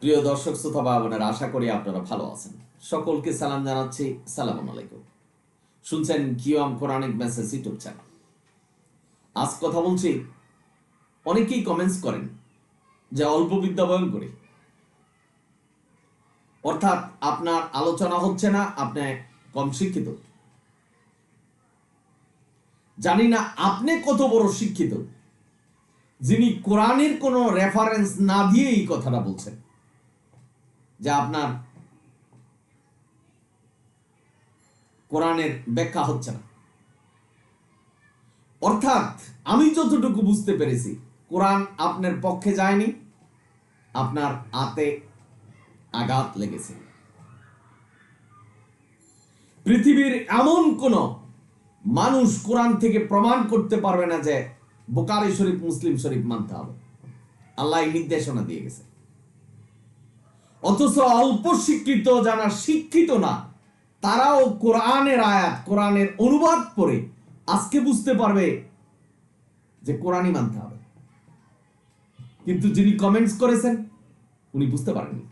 প্রিয় দর্শক শ্রোতা ভাই বোনেরা, আশা করি আপনারা ভালো আছেন। সকলকে সালাম জানাচ্ছি। সালাম আলাইকুম। শুনছেন কিওয়াম কোরআনিক মেসেজ ইউটিউব চ্যানেল। আজ কথা বলছি, অনেকেই কমেন্টস করেন যে অল্প বিদ্যা বয়ন করি, অর্থাৎ আপনার আলোচনা হচ্ছে না, আপনি কম শিক্ষিত। জানি না আপনি কত বড় শিক্ষিত, যিনি কোরআনের কোনো রেফারেন্স না দিয়ে এই কথাটা বলছেন যে আপনার কোরআনের ব্যাখ্যা হচ্ছে না। অর্থাৎ আমি যতটুকু বুঝতে পেরেছি, কোরআন আপনার পক্ষে যায়নি, আপনার হাতে আঘাত লেগেছে। পৃথিবীর এমন কোন মানুষ কোরআন থেকে প্রমাণ করতে পারবে না যে বুখারী শরীফ মুসলিম শরীফ মানতে হবে। আল্লাহ এই নির্দেশনা দিয়ে গেছে। অথচ অল্প শিক্ষিত, যারা শিক্ষিত না, তারাও কোরআনের আয়াত, কোরআনের অনুবাদ পড়ে আজকে বুঝতে পারবে যে কোরআনই মানতে হবে। কিন্তু যিনি কমেন্টস করেছেন উনি বুঝতে পারেননি।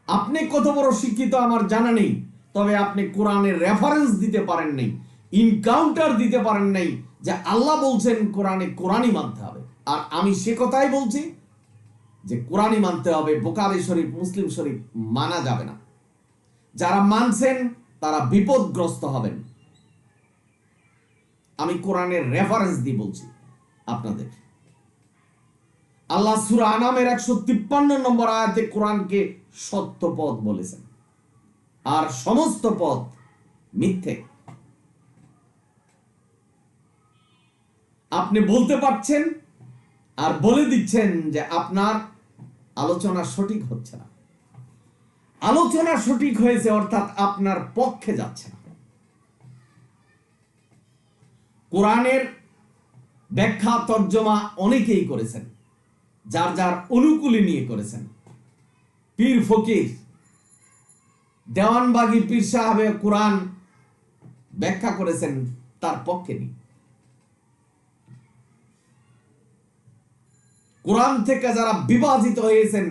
আপনি কত বড় শিক্ষিত আমার জানা নেই, তবে আপনি কোরআনের রেফারেন্স দিতে পারেন নাই, ইনকাউন্টার দিতে পারেন নাই যে আল্লাহ বলছেন কোরআনে কোরআনই মানতে হবে। আর আমি সে কথাই বলছি যে কোরআনই মানতে হবে, বুখারী শরীফ মুসলিম শরীফ মানা যাবে না। যারা মানছেন তারা বিপদগ্রস্ত হবেন। আমি কোরআনের রেফারেন্স দিয়ে বলছি আপনাদের। আল্লাহ সূরা আনামের 153 নম্বর আয়াতে কোরআনকে সত্য পথ বলেছেন, আর সমস্ত পথ মিথ্যে। আপনি বলতে পারছেন আর বলে দিচ্ছেন যে আপনার আলোচনা সঠিক হচ্ছে না। আলোচনা সঠিক হয়েছে অর্থাৎ আপনার পক্ষে যাচ্ছে না। কোরআনের ব্যাখ্যা তর্জমা অনেকেই করেছেন, যার যার অনুকূলে নিয়ে করেছেন। পীর ফকির, দেওয়ানবাগী পীর সাহেব কোরআন ব্যাখ্যা করেছেন তার পক্ষে নিয়ে। কোরআন থেকে যারা বিভাজিত হয়েছেন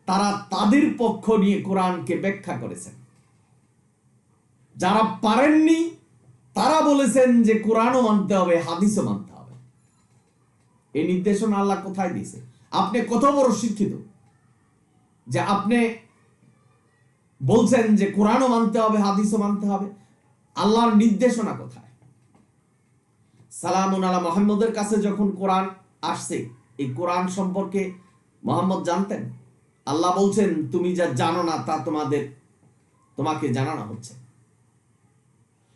তারা তাদের পক্ষ নিয়ে কোরআনকে ব্যাখ্যা করেছেন। যারা পারেননি তারা বলেছেন যে কোরআনও মানতে হবে, হাদিসও মানতে হবে। এই নির্দেশনা আল্লাহ কোথায় দিয়েছে? আপনি কত বড় শিক্ষিত যে আপনি বলছেন যে কোরআনও মানতে হবে, হাদিসও মানতে হবে? আল্লাহর নির্দেশনা কোথায়? সালামুন আলা মুহাম্মদের কাছে যখন কোরআন আসছে, এই কোরআন সম্পর্কে মুহাম্মদ জানতেন? আল্লাহ বলছেন তুমি যা জানো না তা তোমাকে জানানো হচ্ছে,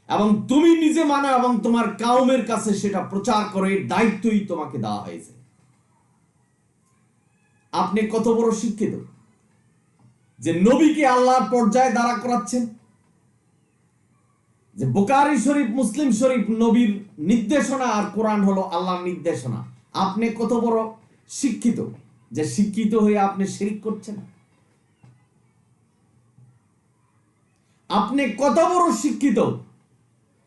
এবং তুমি নিজে মানো এবং তোমার কাউমের কাছে সেটা প্রচার করে দায়িত্বই তোমাকে দেওয়া হয়েছে। আপনি কত বড় শিক্ষিত যে নবীকে আল্লাহর পর্যায়ে দাঁড়া করাচ্ছেন, যে বুখারী শরীফ মুসলিম শরীফ নবীর নির্দেশনা আর কোরআন হলো আল্লাহর নির্দেশনা। আপনি কত বড় শিক্ষিত যে শিক্ষিত হয়ে আপনি শিরক করছেন? আপনি কত বড় শিক্ষিত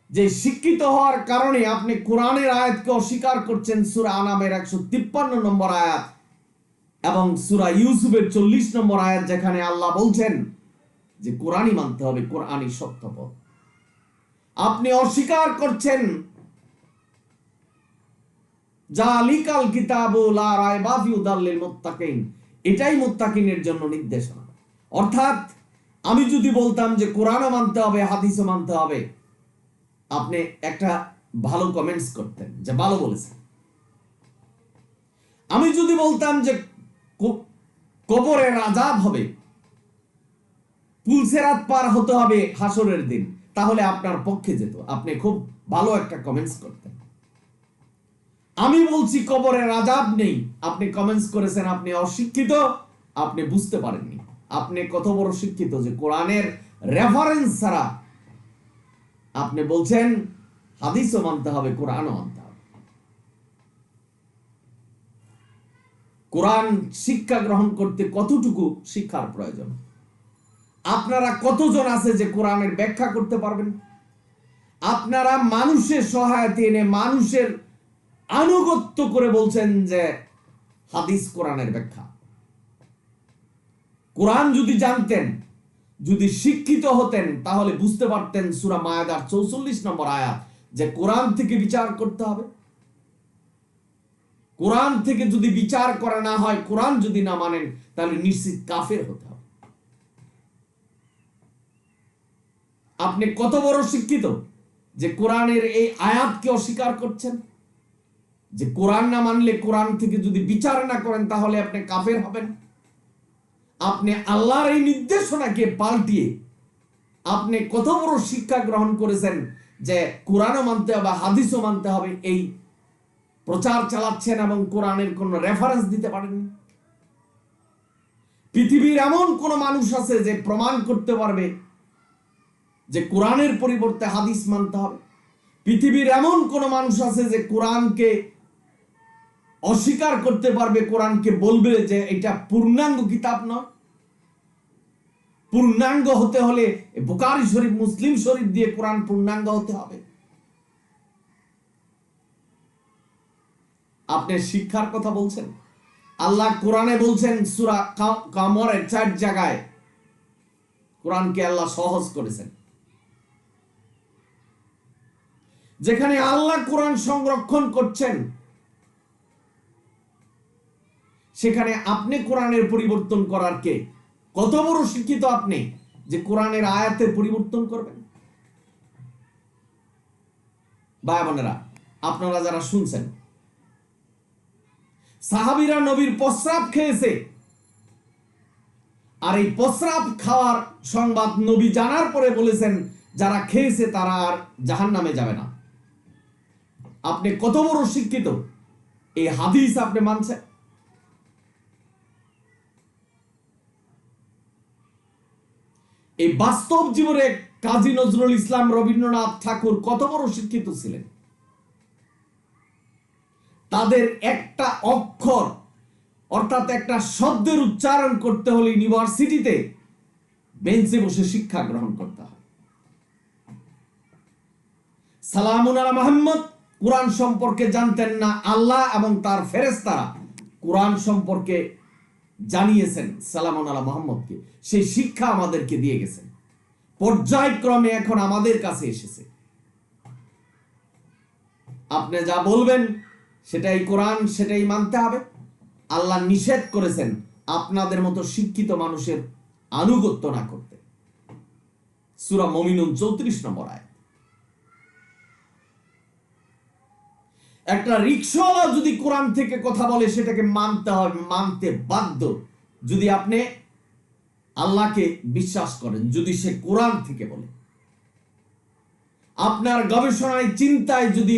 যে শিক্ষিত হওয়ার কারণে আপনি কোরআনের আয়াতকে অস্বীকার করছেন? সূরা আনামের 153 নম্বর আয়াত এবং সূরা ইউসুফের 40 নম্বর আয়াত, যেখানে আল্লাহ বলছেন যে কোরআনই মানতে হবে, কোরআনই সত্য পথ। আপনি অস্বীকার করছেন জালিকাল কিতাবু লা রায়বা ফি হুদাল লিল মুত্তাকিন, এটাই মুত্তাকিনের জন্য নির্দেশনা। অর্থাৎ আমি যদি বলতাম যে কোরআনও মানতে হবে, হাদিসও মানতে হবে, আপনি একটা ভালো কমেন্টস করতেন যে ভালো বলেছেন। আমি যদি বলতাম যে কবরের আযাব হবে, পুলসেরাত পার হতে হবে হাসরের দিন, তাহলে আপনার পক্ষে যেত, আপনি খুব ভালো একটা কমেন্টস করতেন। আমি বলছি কবরের আযাব নেই, আপনি কমেন্টস করেছেন আপনি অশিক্ষিত, আপনি বুঝতে পারেননি। আপনি কত বড় শিক্ষিত যে কোরআনের রেফারেন্স ছাড়া আপনি বলছেন হাদিসও মানতে হবে, কোরআনও মানতে হবে। কোরআন শিক্ষা গ্রহণ করতে কতটুকু শিক্ষার প্রয়োজন? আপনারা কতজন আছে যে কোরআনের ব্যাখ্যা করতে পারবেন? আপনারা মানুষের সহায়তা এনে মানুষের আনুগত্য করে বলছেন যে হাদিস কোরআনের ব্যাখ্যা। কোরআন যদি জানতেন, যদি শিক্ষিত হতেন, তাহলে বুঝতে পারতেন সূরা মায়েদার 44 নম্বর আয়াত যে কোরআন থেকে বিচার করতে হবে। কোরআন থেকে যদি বিচার করা না হয়, কোরআন যদি না মানেন, তাহলে নিশ্চিত কাফের হতে হবে। আপনি কত বড় শিক্ষিত যে কোরআনের এই আয়াতকে অস্বীকার করছেন, যে কোরআন না মানলে, কোরআন থেকে যদি বিচার না করেন, তাহলে আপনি কাফের হবেন। আপনি আল্লাহর এই নির্দেশনাকে পাল্টিয়ে আপনি কত বড় শিক্ষা গ্রহণ করেছেন যে কোরআনও মানতে হবে, হাদিসও মানতে হবে, এই প্রচার চালাচ্ছেন এবং কোরআনের কোন রেফারেন্স দিতে পারেন। পৃথিবীর এমন কোন মানুষ আছে যে প্রমাণ করতে পারবে যে কোরআনের পরিবর্তে হাদিস মানতে হবে? পৃথিবীর এমন কোন মানুষ আছে যে কোরআনকে অস্বীকার করতে পারবে, কোরআনকে বলবে যে এটা পূর্ণাঙ্গ কিতাব নয়? পূর্ণাঙ্গ হতে হলে বুখারী শরীফ, মুসলিম শরীফ দিয়ে কোরআন পূর্ণাঙ্গ হতে হবে। আপনি শিক্ষার কথা বলছেন। আল্লাহ কোরআনে বলছেন সূরা কামরের 4 জায়গায় কোরআনকে আল্লাহ সহজ করেছেন। যেখানে আল্লাহ কোরআন সংরক্ষণ করছেন, সেখানে আপনি কোরআনের পরিবর্তন করার কে? কত বড় শিক্ষিত আপনি যে কোরআনের আয়াতের পরিবর্তন করবেন? ভাই বোনেরা, আপনারা যারা শুনছেন, সাহাবীরা নবীর প্রস্রাব খেয়েছে, আর এই প্রস্রাব খাওয়ার সংবাদ নবী জানার পরে বলেছেন যারা খেয়েছে তারা আর জাহান্নামে যাবে না। আপনি কত বড় শিক্ষিত, এই হাদিস আপনি মানছেন? এই বাস্তব জীবনে কাজী নজরুল ইসলাম, রবীন্দ্রনাথ ঠাকুর কত বড় শিক্ষিত ছিলেন। তাদের একটা অক্ষর অর্থাৎ একটা শব্দের উচ্চারণ করতে হলে ইউনিভার্সিটিতে বেঞ্চে বসে শিক্ষা গ্রহণ করতে হয়। সালামুন আলা মুহাম্মদ কোরআন সম্পর্কে জানতেন না, আল্লাহ এবং তার ফেরেশতারা কোরআন সম্পর্কে জানিয়েছেন সালামুন আলা মুহাম্মদকে। সেই শিক্ষা আমাদেরকে দিয়ে গেছেন, পর্যায়ক্রমে এখন আমাদের কাছে এসেছে। আপনি যা বলবেন সেটাই কোরআন, সেটাই মানতে হবে। আল্লাহ নিষেধ করেছেন আপনাদের মতো শিক্ষিত মানুষের আনুগত্য না করতে। সূরা মুমিনুন 34 নম্বর আয়াত। একটা রিকশাওয়ালা যদি কোরআন থেকে কথা বলে, সেটাকে মানতে হবে, মানতে বাধ্য। যদি আপনি আল্লাহকে বিশ্বাস করেন, যদি সে কোরআন থেকে বলে, আপনার গবেষণায় চিন্তায় যদি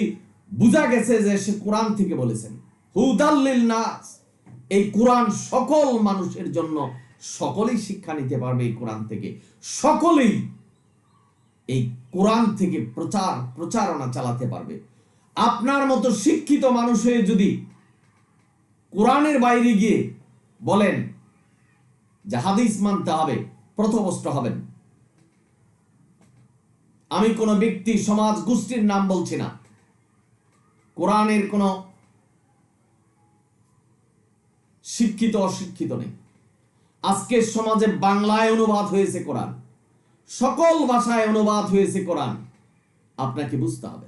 বুঝা গেছে যে সে কোরআন থেকে বলেছেন, হুদাল লিল নাস, এই কোরআন সকল মানুষের জন্য, সকলেই শিক্ষা নিতে পারবে এই কোরআন থেকে, সকলেই এই কোরআন থেকে প্রচারণা চালাতে পারবে। আপনার মতো শিক্ষিত মানুষ হয়ে যদি কোরআনের বাইরে গিয়ে বলেন যে হাদিস মানতে হবে, পথভ্রষ্ট হবেন। আমি কোন ব্যক্তি, সমাজ, গোষ্ঠীর নাম বলছি না, কোরআনের কোন শিক্ষিত অশিক্ষিত নেই। আজকের সমাজে বাংলায় অনুবাদ হয়েছে কোরআন, সকল ভাষায় অনুবাদ হয়েছে কোরআন। আপনাকে বুঝতে হবে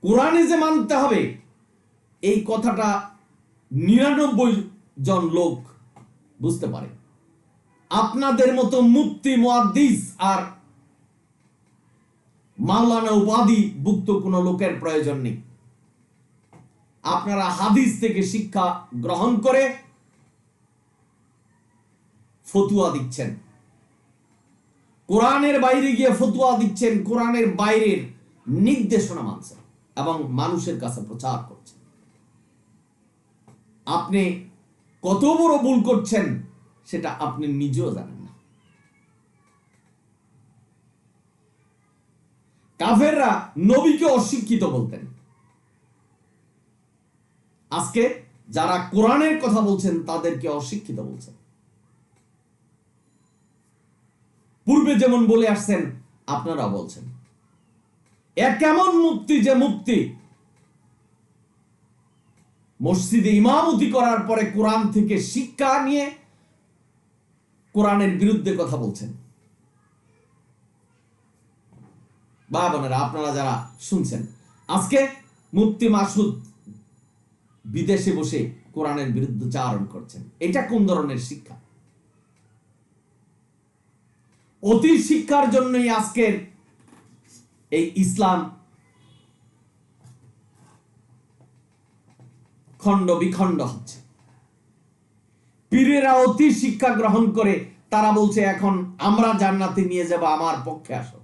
কোরআনে যে মানতে হবে, এই কথাটা 99 জন লোক বুঝতে পারে। আপনাদের মতো মুফতি, মুহাদ্দিস আর মাওলানা উপাধি ভুক্ত কোনো লোকের প্রয়োজন নেই। আপনারা হাদিস থেকে শিক্ষা গ্রহণ করে ফতুয়া দিচ্ছেন, কোরআনের বাইরে গিয়ে ফতুয়া দিচ্ছেন, কোরআনের বাইরের নির্দেশনা মানছেন এবং মানুষের কাছে প্রচার করছেন। আপনি কত বড় ভুল করছেন সেটা আপনি নিজেও জানেন না। কাফেররা নবীকে অশিক্ষিত বলতেন। আজকে যারা কোরআনের কথা বলছেন তাদেরকে অশিক্ষিত বলছেন। পূর্বে যেমন বলে আসছেন আপনারা বলছেন। এ কেমন মুফতি যে মুফতি মসজিদে ইমামতি করার পরে কোরআন থেকে শিক্ষা নিয়ে কোরআনের বিরুদ্ধে কথা বলছেন। বা বোনেরা, আপনারা যারা শুনছেন, আজকে মুফতি মাসুদ বিদেশে বসে কোরআনের বিরুদ্ধে উচ্চারণ করছেন। এটা কোন ধরনের শিক্ষা? অতি শিক্ষার জন্যই আজকের এই ইসলাম খণ্ড বিখণ্ড হচ্ছে। পীরেরা অতি শিক্ষা গ্রহণ করে তারা বলছে এখন আমরা জান্নাতে নিয়ে যাব, আমার পক্ষে আসো।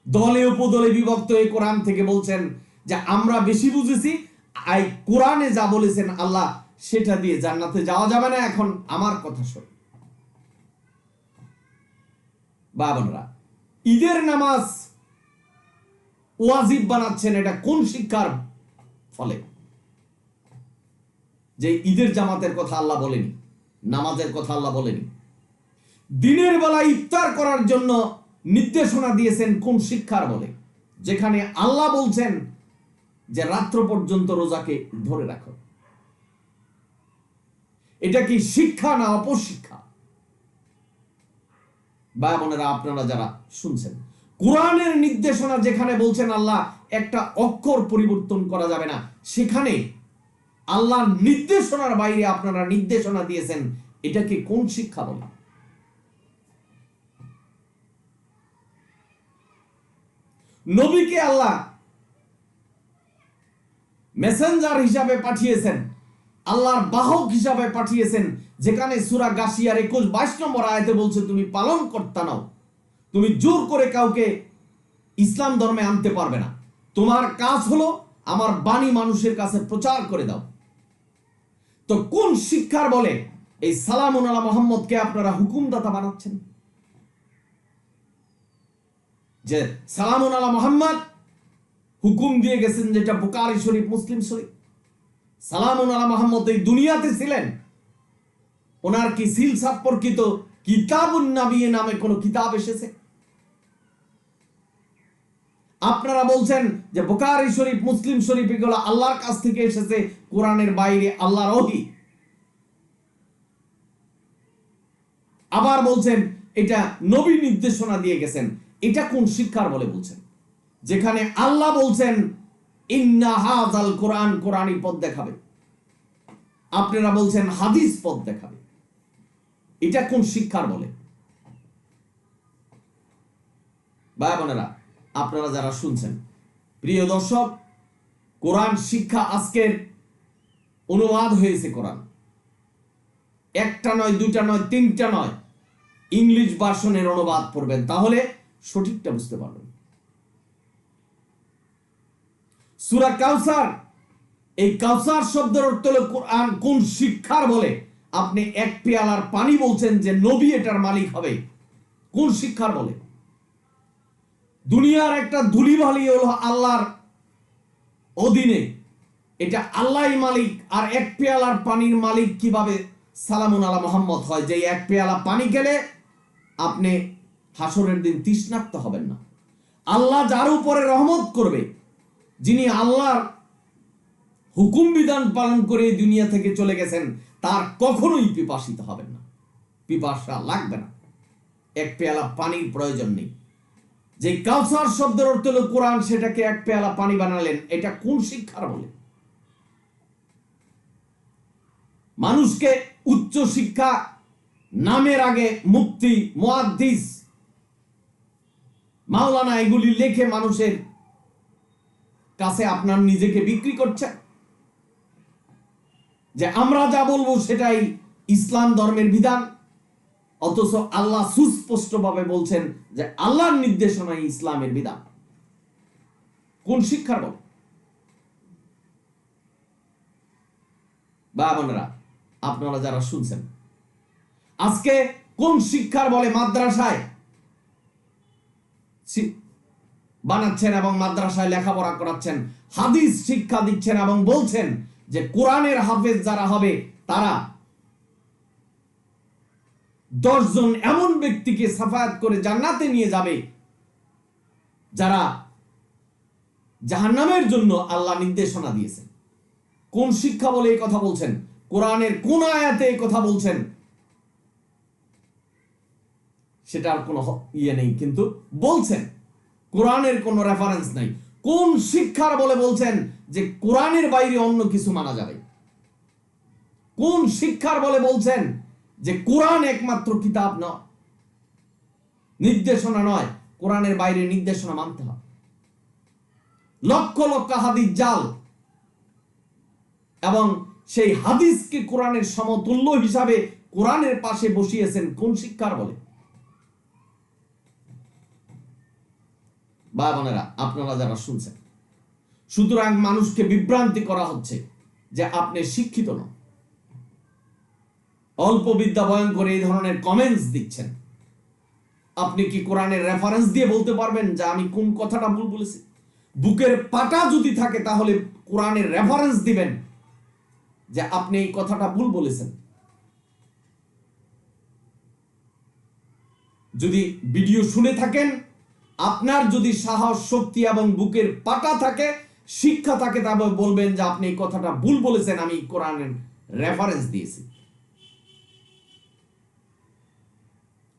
দলে উপদলে বিভক্ত এই কোরআন থেকে বলছেন যে আমরা বেশি বুঝেছি, এই কোরআনে যা বলেছেন আল্লাহ সেটা দিয়ে জান্নাতে যাওয়া যাবে না, এখন আমার কথা শোন। বাবানরা, ঈদের নামাজ ওয়াজিব বানাচ্ছেন, এটা কোন শিক্ষার ফলে? যে ঈদের জামাতের কথা আল্লাহ বলেনি, নামাজের কথা আল্লাহ বলেনি। দিনের বেলা ইফতার করার জন্য নির্দেশনা দিয়েছেন কোন শিক্ষার বলে? যেখানে আল্লাহ বলছেন যে রাত্র পর্যন্ত রোজাকে ধরে রাখো। এটা কি শিক্ষা না অপশিক্ষা? ভাই বোনেরা, আপনারা যারা শুনছেন, কোরআনের নির্দেশনা যেখানে বলছেন আল্লাহ একটা অক্ষর পরিবর্তন করা যাবে না, সেখানে আল্লাহর নির্দেশনার বাইরে আপনারা নির্দেশনা দিয়েছেন, এটাকে কোন শিক্ষা বলে? নবীকে আল্লাহ মেসেঞ্জার হিসাবে পাঠিয়েছেন, আল্লাহর বাহক হিসাবে পাঠিয়েছেন, যেখানে সূরা গাশিয়ার 21-22 নম্বর আয়াতে বলছে তুমি পালন কর্তা নাও, তুমি জোর করে কাউকে ইসলাম ধর্মে আনতে পারবে না, তোমার কাজ হলো আমার বাণী মানুষের কাছে প্রচার করে দাও। তো কোন শিক্ষার বলে এই সালামুন আলা মুহাম্মদকে আপনারা হুকুমদাতা বানাচ্ছেন? যে সালামুন আলা মুহাম্মদ হুকুম দিয়ে গেছেন, যেটা বুখারী শরীফ, মুসলিম শরীফ। সালামুন আলা মুহাম্মদ এই দুনিয়াতে ছিলেন, ওনার কি সিল সম্পর্কিত কিতাবুন নবী নামে কোন কিতাব এসেছে? আপনারা বলছেন যে বুখারী শরীফ, মুসলিম শরীফ এগুলো আল্লাহর কাছ থেকে এসেছে, কোরআনের বাইরে আল্লাহর ওহী। আবার বলছেন এটা নবী নির্দেশনা দিয়ে গেছেন। এটা কোন শিক্ষার বলে বলছেন? যেখানে আল্লাহ বলছেন ইন্না হাযাল কোরআন, কোরআনী পথ দেখাবে, আপনারা বলছেন হাদিস পথ দেখাবে। এটা কোন শিক্ষার বলে? ভাই বোনেরা, আপনারা যারা শুনছেন, প্রিয় দর্শক, কোরআন শিক্ষা আজকের অনুবাদ হয়েছে। কোরআন একটা নয়, দুইটা নয়, তিনটা নয়, ইংলিশ ভার্সনের অনুবাদ পড়বেন, তাহলে সঠিকটা বুঝতে পারবেন। সূরা কাউসার, এই কাউসার শব্দের অর্থ হলো কোরআন কোন শিক্ষার বলে? আপনি এক পেয়ালার পানি বলছেন যে নবী এটার মালিক হবে, কোন শিক্ষার বলে? দুনিয়ার একটা ধুলিবালি হলো আল্লাহর অধীনে, এটা আল্লাহই মালিক, আর এক পেয়ালার পানির মালিক কিভাবে সালামুন আলা মুহাম্মদ হয়? যে এক পেয়ালা পানি খেলে আপনি হাসরের দিন তৃষ্ণার্ত হবেন না। আল্লাহ যার উপরে রহমত করবে, যিনি আল্লাহর হুকুম বিধান পালন করে দুনিয়া থেকে চলে গেছেন, তার কখনোই পিপাসিত হবেন না, পিপাসা লাগবে না, এক পেয়ালা পানির প্রয়োজন নেই। যে কাউসার শব্দের অর্থ হলো কোরআন, সেটাকে এক পেয়ালা পানি বানালেন, এটা কোন শিক্ষার বলে? মানুষকে উচ্চ শিক্ষা নামের আগে মুফতি, মুহাদ্দিস, মাওলানা এগুলি লেখে মানুষের কাছে আপনার নিজেকে বিক্রি করছে, যে আমরা যা বলবো সেটাই ইসলাম ধর্মের বিধান, অথচ আল্লাহ সুস্পষ্টভাবে বলছেন যে আল্লাহর নির্দেশনাই ইসলামের বিধান। কোন শিক্ষার বল? ভাই বোনেরা, আপনারা যারা শুনছেন, আজকে কোন শিক্ষার বলে মাদ্রাসায় বানাচ্ছেন এবং মাদ্রাসায় লেখাপড়া করাচ্ছেন, হাদিস শিক্ষা দিচ্ছেন এবং বলছেন যে কোরআনের হাফেজ যারা হবে তারা 10 জন এমন ব্যক্তিকে সাফায়াত করে জান্নাতে নিয়ে যাবে যারা জাহান্নামের জন্য আল্লাহ নির্দেশনা দিয়েছেন। কোন শিক্ষা বলে এই কথা বলছেন? কোরআনের কোন আয়াতে এই কথা বলছেন সেটার কোনো ইয়ে নেই, কিন্তু বলছেন। কোরআনের কোনো রেফারেন্স নাই। কোন শিক্ষার বলে বলছেন যে কোরআনের বাইরে অন্য কিছু মানা যাবে? কোন শিক্ষার বলে বলছেন যে কোরআন একমাত্র কিতাব নয়, নির্দেশনা নয়, কোরআনের বাইরে নির্দেশনা মানতে হবে? লক্ষ লক্ষ হাদিস জাল, এবং সেই হাদিসকে কোরআনের সমতুল্য হিসাবে কোরআনের পাশে বসিয়েছেন কোন শিক্ষার বলে? ভাই বোনেরা, আপনারা যারা শুনছেন, সুতরাং মানুষকে বিভ্রান্তি করা হচ্ছে যে আপনি শিক্ষিত নন, অল্প বিদ্যা বয়ন করে এই ধরনের কমেন্টস দিচ্ছেন। আপনি কি কোরআনের রেফারেন্স দিয়ে বলতে পারবেন যে আমি কোন কথাটা ভুল বলেছি? বুকের পাটা যদি থাকে তাহলে কোরআনের রেফারেন্স দিবেন যে আপনি এই কথাটা ভুল বলেছেন। যদি ভিডিও শুনে থাকেন, আপনার যদি সাহস, শক্তি এবং বুকের পাটা থাকে, শিক্ষা থাকে, তবে বলবেন যে আপনি এই কথাটা ভুল বলেছেন, আমি কোরআনের রেফারেন্স দিয়েছি।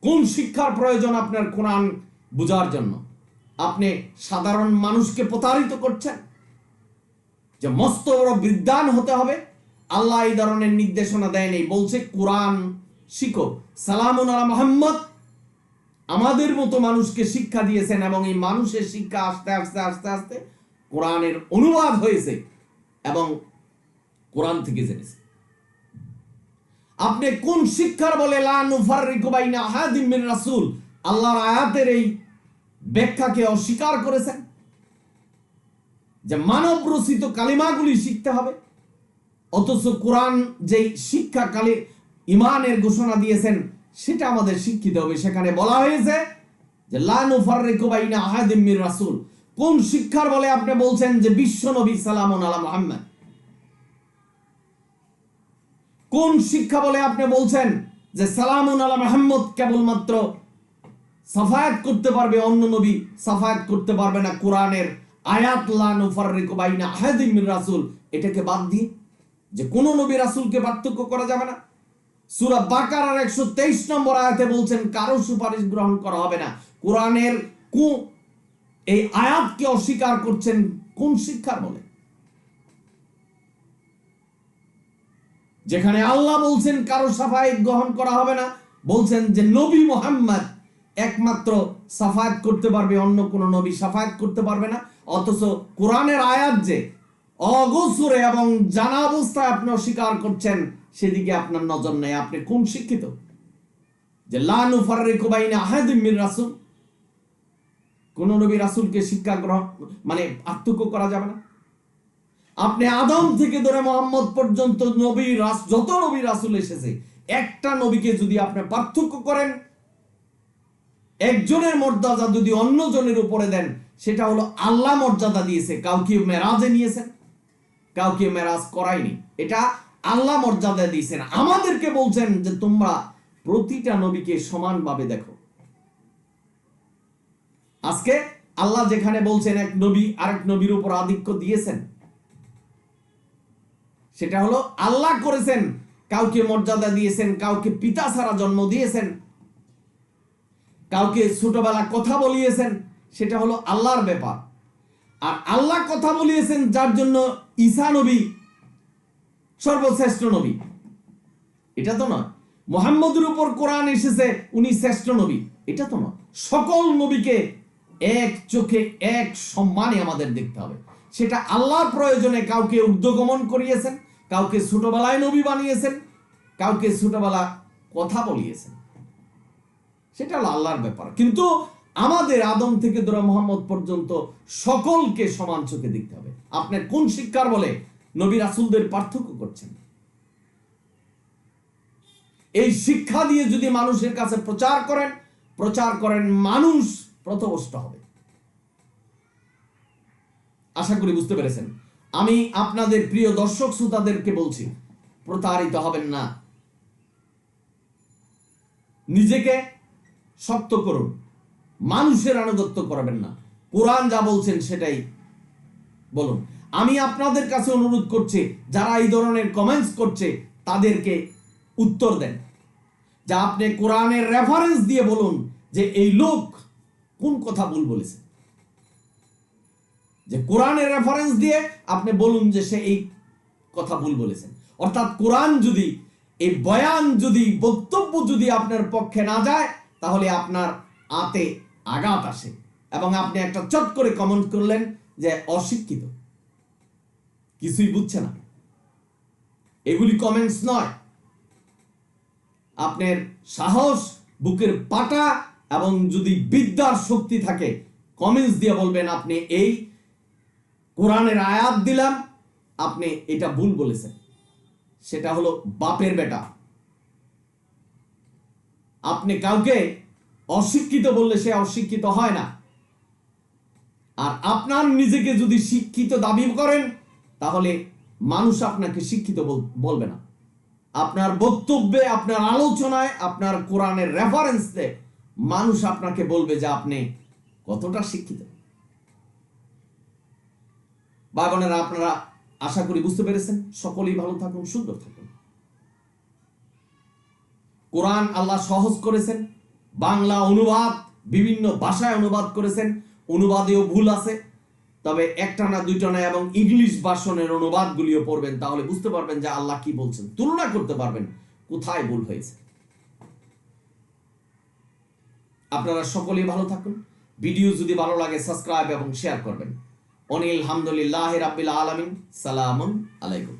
কোন শিক্ষার প্রয়োজন আপনার কোরআন বুঝার জন্য? আপনি সাধারণ মানুষকে প্রতারিত করছেন যে মস্ত বড় বিদ্বান হতে হবে। আল্লাহ এই ধরনের নির্দেশনা দেয়নি, বলছে কোরআন শিখো। সালামুন আলা মুহাম্মদ আমাদের মতো মানুষকে শিক্ষা দিয়েছেন, এবং এই মানুষের শিক্ষা আস্তে আস্তে আস্তে আস্তে কোরআনের অনুবাদ হয়েছে এবং কোরআন থেকে জেনেছে। আপনি কোন শিক্ষার বলে লা নুফাররিকু বাইনা আহাদিম মির রাসূল আল্লাহর আয়াতের এই ব্যাখ্যাকে অস্বীকার করেছেন যে মানব রচিত কালিমাগুলি শিখতে হবে? অথচ কোরআন যেই শিক্ষা কালে ইমানের ঘোষণা দিয়েছেন সেটা আমাদের শিক্ষিত হবে। সেখানে বলা হয়েছে যে লা নুফাররিকু বাইনা আহাদিম মির রাসূল। কোন শিক্ষার বলে আপনি বলছেন যে বিশ্ব নবী সালামুন আলা মুহাম্মদ? কোন শিক্ষা বলে আপনি বলছেন যে সালামুন আলা মুহাম্মদ কেবলমাত্র সাফায়াত করতে পারবে, অন্য নবী সাফায়াত করতে পারবে না? কোরআনের আয়াত লা নুফাররিকু বাইনা আহাদিম মির রাসূল এটাকে বাদ দিয়ে যে কোন নবী রাসূলকে পার্থক্য করা যাবে না। সূরা বাকারার 123 নম্বর আয়াতে বলছেন কারো সুপারিশ গ্রহণ করা হবে না। কোরআনের এই আয়াতকে অস্বীকার করছেন কোন শিক্ষার বলে? যেখানে আল্লাহ বলছেন কারো সাফায়াত গ্রহণ করা হবে না, বলছেন যে নবী মুহাম্মদ একমাত্র সাফায়াত করতে পারবে, অন্য কোন নবী সাফায়াত করতে পারবে না। অথচ কোরআনের আয়াত যে অগোচরে এবং জানা অবস্থায় আপনি অস্বীকার করছেন, সেদিকে আপনার নজর নেই। আপনি কোন শিক্ষিত যে লা নুফাররিকু বাইনা আহাদিম মির রাসূল? কোন নবী রাসূলকে শিক্ষা গ্রহণ মানে পার্থক্য করা যাবে না? আপনি আদম থেকে ধরে মুহাম্মদ পর্যন্ত যত নবী রাসূল এসেছে, একটা নবীকে যদি আপনি পার্থক্য করেন, একজনের মর্যাদা যদি অন্য জনের উপরে দেন, সেটা হলো আল্লাহ মর্যাদা দিয়েছে। কাউকে মেরাজে নিয়েছেন, কাউকে মেরাজ করায়নি, এটা আল্লাহ মর্যাদা দিয়েছেন। আমাদেরকে বলছেন যে তোমরা প্রতিটা নবীকে সমানভাবে দেখো। আজকে আল্লাহ যেখানে বলছেন এক নবী আরেক নবীর উপর আধিক্য দিয়েছেন, সেটা হলো আল্লাহ করেছেন। কাউকে মর্যাদা দিয়েছেন, কাউকে পিতা ছাড়া জন্ম দিয়েছেন, কাউকে ছোটবেলা কথা বলিয়েছেন, সেটা হলো আল্লাহর ব্যাপার। আর আল্লাহ কথা বলিয়েছেন যার জন্য ঈসা নবী সর্বশ্রেষ্ঠ নবী, এটা তো নয়। মুহাম্মদের উপর কোরআন এসেছে, উনি শ্রেষ্ঠ নবী, এটা তো নয়। সকল নবীকে এক চোখে এক সম্মানে আমাদের দেখতে হবে। সেটা আল্লাহর প্রয়োজনে কাউকে ঊর্ধ্বগমন করিয়েছেন, কাউকে ছোটবেলায় নবী বানিয়েছেন, কাউকে ছোটবেলা কথা বলিয়েছেন, সেটা হলো আল্লাহর ব্যাপার। কিন্তু আমাদের আদম থেকে ধরে মুহাম্মদ পর্যন্ত সকলকে সমান চোখে দেখতে হবে। আপনার কোন শিক্ষার বলে নবী রাসূলদের পার্থক্য করছেন? এই শিক্ষা দিয়ে যদি মানুষের কাছে প্রচার করেন, মানুষ পথভ্রষ্ট হবে। আশা করি বুঝতে পেরেছেন। আমি আপনাদের প্রিয় দর্শক শ্রোতাদেরকে বলছি, প্রতারিত হবেন না। নিজেকে শক্ত করুন, মানুষের আনুগত্য করবেন না। কোরআন যা বলছেন সেটাই বলুন। আমি আপনাদের কাছে অনুরোধ করছি, যারা এই ধরনের কমেন্টস করছে তাদেরকে উত্তর দেন, যা আপনি কোরআনের রেফারেন্স দিয়ে বলুন যে এই লোক কোন কথা ভুল বলেছে, যে কোরআনের রেফারেন্স দিয়ে আপনি বলুন যে সে এই কথা ভুল বলেছেন। অর্থাৎ কোরআন যদি, এই বয়ান যদি, বক্তব্য যদি আপনার পক্ষে না যায়, তাহলে আপনার আতে আঘাত আসে এবং আপনি একটা চট করে কমেন্ট করলেন যে অশিক্ষিত, কিছুই বুঝছে না। এগুলি কমেন্টস নয়। আপনার সাহস, বুকের পাটা এবং যদি বিদ্যার শক্তি থাকে, কমেন্টস দিয়ে বলবেন আপনি এই কোরআনের আয়াত দিলাম, আপনি এটা ভুল বলেছেন। সেটা হলো বাপের বেটা। আপনি কাউকে অশিক্ষিত বললে সে অশিক্ষিত হয় না। আর আপনার নিজেকে যদি শিক্ষিত দাবি করেন, তাহলে মানুষ আপনাকে শিক্ষিত বলবে না। আপনার বক্তব্যে, আপনার আলোচনায়, আপনার কোরআনের রেফারেন্সে মানুষ আপনাকে বলবে যে আপনি কতটা শিক্ষিত। ভাই বোনেরা, আপনারা আশা করি বুঝতে পেরেছেন। সকলেই ভালো থাকুন, সুন্দর থাকুন। কোরআন আল্লাহ সহজ করেছেন, বাংলা অনুবাদ, বিভিন্ন ভাষায় অনুবাদ করেছেন। অনুবাদেও ভুল আছে, তবে একটা না দুইটা না, এবং ইংলিশ ভার্সনের অনুবাদগুলিও পড়বেন, তাহলে বুঝতে পারবেন যে আল্লাহ কি বলছেন, তুলনা করতে পারবেন কোথায় ভুল হয়েছে। আপনারা সকলেই ভালো থাকুন। ভিডিও যদি ভালো লাগে সাবস্ক্রাইব এবং শেয়ার করবেন। অনিল হামদুলিল্লাহ রাব্বিল আলামিন। সালামুন আলাইকুম।